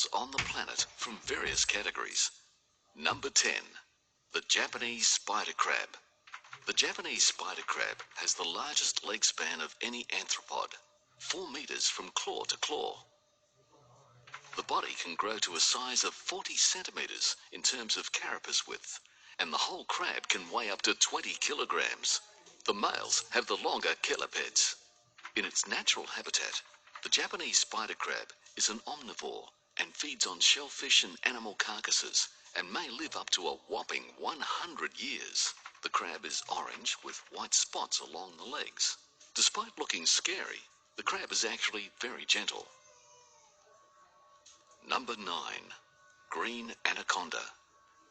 mammals on the planet from various categories. Number 10. The Japanese spider crab. The Japanese spider crab has the largest leg span of any arthropod, 4 meters from claw to claw. The body can grow to a size of 40 centimeters in terms of carapace width, and the whole crab can weigh up to 20 kilograms. The males have the longer chelipeds. In its natural habitat, the Japanese spider crab is an omnivore and feeds on shellfish and animal carcasses and may live up to a whopping 100 years. The crab is orange with white spots along the legs. Despite looking scary, the crab is actually very gentle. Number 9. Green anaconda.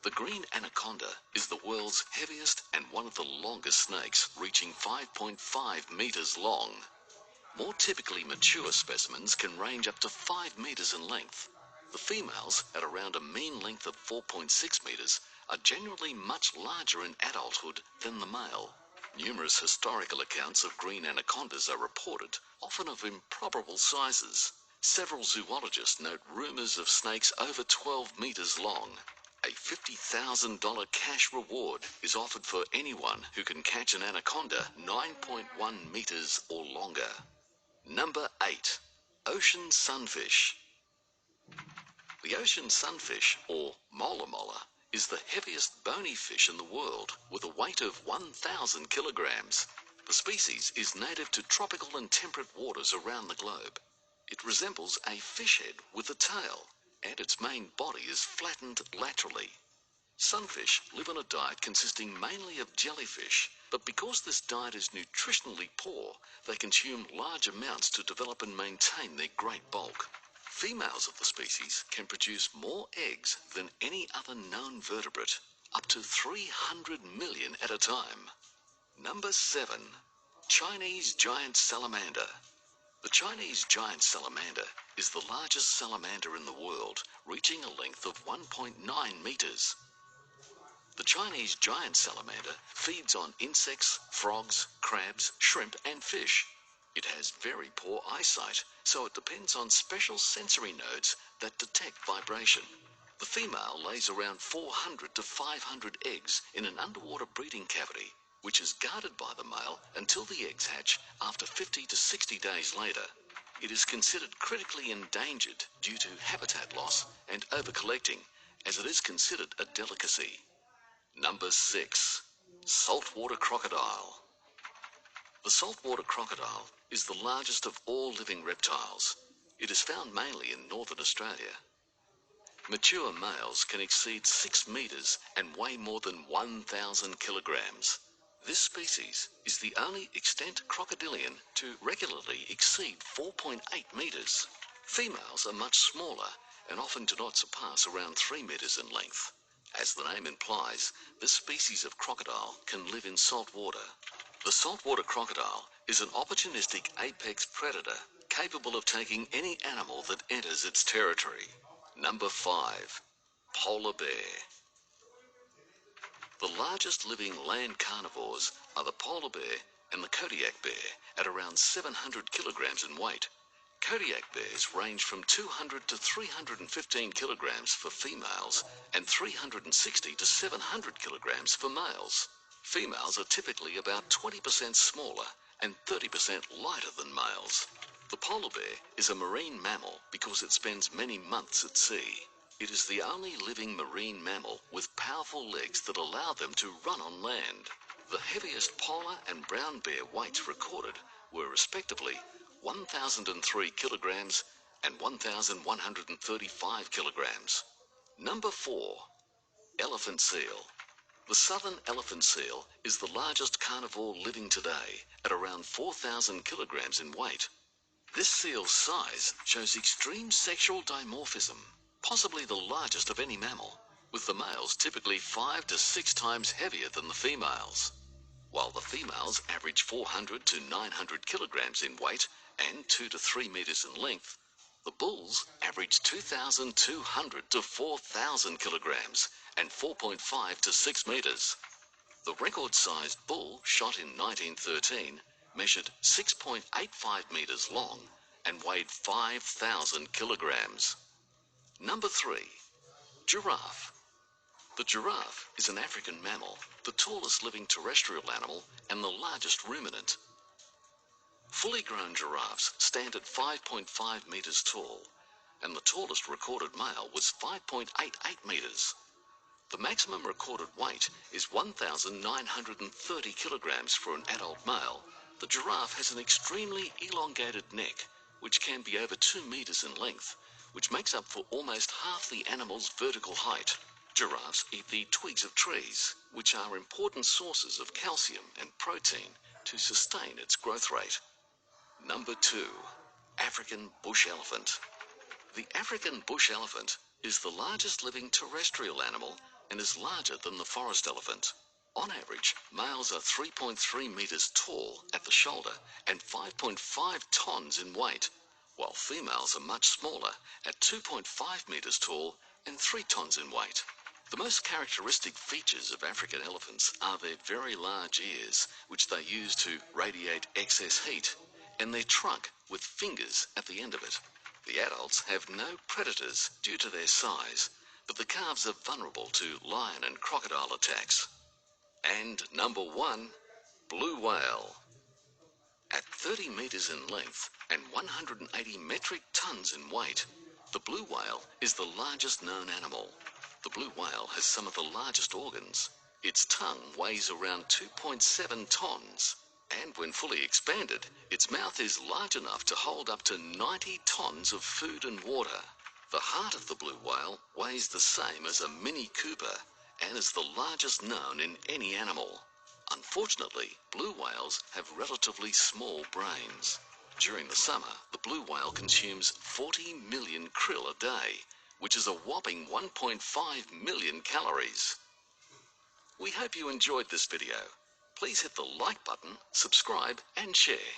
The green anaconda is the world's heaviest and one of the longest snakes, reaching 5.5 meters long. More typically mature specimens can range up to 5 meters in length. The females, at around a mean length of 4.6 meters, are generally much larger in adulthood than the male. Numerous historical accounts of green anacondas are reported, often of improbable sizes. Several zoologists note rumors of snakes over 12 meters long. A $50,000 cash reward is offered for anyone who can catch an anaconda 9.1 meters or longer. Number 8. Ocean sunfish. The ocean sunfish, or mola mola, is the heaviest bony fish in the world, with a weight of 1,000 kilograms. The species is native to tropical and temperate waters around the globe. It resembles a fish head with a tail, and its main body is flattened laterally. Sunfish live on a diet consisting mainly of jellyfish, but because this diet is nutritionally poor, they consume large amounts to develop and maintain their great bulk. Females of the species can produce more eggs than any other known vertebrate, up to 300 million at a time. Number 7. Chinese giant salamander. The Chinese giant salamander is the largest salamander in the world, reaching a length of 1.9 meters. The Chinese giant salamander feeds on insects, frogs, crabs, shrimp, and fish. It has very poor eyesight, so it depends on special sensory nodes that detect vibration. The female lays around 400 to 500 eggs in an underwater breeding cavity, which is guarded by the male until the eggs hatch after 50 to 60 days later. It is considered critically endangered due to habitat loss and overcollecting, as it is considered a delicacy. Number 6. Saltwater crocodile. The saltwater crocodile is the largest of all living reptiles. It is found mainly in northern Australia. Mature males can exceed 6 meters and weigh more than 1,000 kilograms. This species is the only extant crocodilian to regularly exceed 4.8 meters. Females are much smaller and often do not surpass around 3 meters in length. As the name implies, this species of crocodile can live in salt water. The saltwater crocodile is an opportunistic apex predator capable of taking any animal that enters its territory. Number 5. Polar bear. The largest living land carnivores are the polar bear and the Kodiak bear at around 700 kilograms in weight. Kodiak bears range from 200 to 315 kilograms for females and 360 to 700 kilograms for males. Females are typically about 20% smaller and 30% lighter than males. The polar bear is a marine mammal because it spends many months at sea. It is the only living marine mammal with powerful legs that allow them to run on land. The heaviest polar and brown bear weights recorded were respectively 1,003 kilograms and 1,135 kilograms. Number 4. Elephant seal. The southern elephant seal is the largest carnivore living today at around 4,000 kilograms in weight. This seal's size shows extreme sexual dimorphism, possibly the largest of any mammal, with the males typically 5 to 6 times heavier than the females. While the females average 400 to 900 kilograms in weight and 2 to 3 meters in length, the bulls average 2,200 to 4,000 kilograms and 4.5 to 6 meters. The record-sized bull shot in 1913 measured 6.85 meters long and weighed 5,000 kilograms. Number 3. Giraffe. The giraffe is an African mammal, the tallest living terrestrial animal and the largest ruminant. Fully grown giraffes stand at 5.5 metres tall, and the tallest recorded male was 5.88 metres. The maximum recorded weight is 1,930 kilograms for an adult male. The giraffe has an extremely elongated neck, which can be over 2 metres in length, which makes up for almost half the animal's vertical height. Giraffes eat the twigs of trees, which are important sources of calcium and protein to sustain its growth rate. Number 2. African bush elephant. The African bush elephant is the largest living terrestrial animal and is larger than the forest elephant. On average, males are 3.3 metres tall at the shoulder and 5.5 tons in weight, while females are much smaller at 2.5 metres tall and 3 tons in weight. The most characteristic features of African elephants are their very large ears, which they use to radiate excess heat, and their trunk with fingers at the end of it. The adults have no predators due to their size, but the calves are vulnerable to lion and crocodile attacks. And number 1, blue whale. At 30 metres in length and 180 metric tons in weight, the blue whale is the largest known animal. The blue whale has some of the largest organs. Its tongue weighs around 2.7 tons, and when fully expanded, its mouth is large enough to hold up to 90 tons of food and water. The heart of the blue whale weighs the same as a Mini Cooper and is the largest known in any animal. Unfortunately, blue whales have relatively small brains. During the summer, the blue whale consumes 40 million krill a day, which is a whopping 1.5 million calories. We hope you enjoyed this video. Please hit the like button, subscribe and share.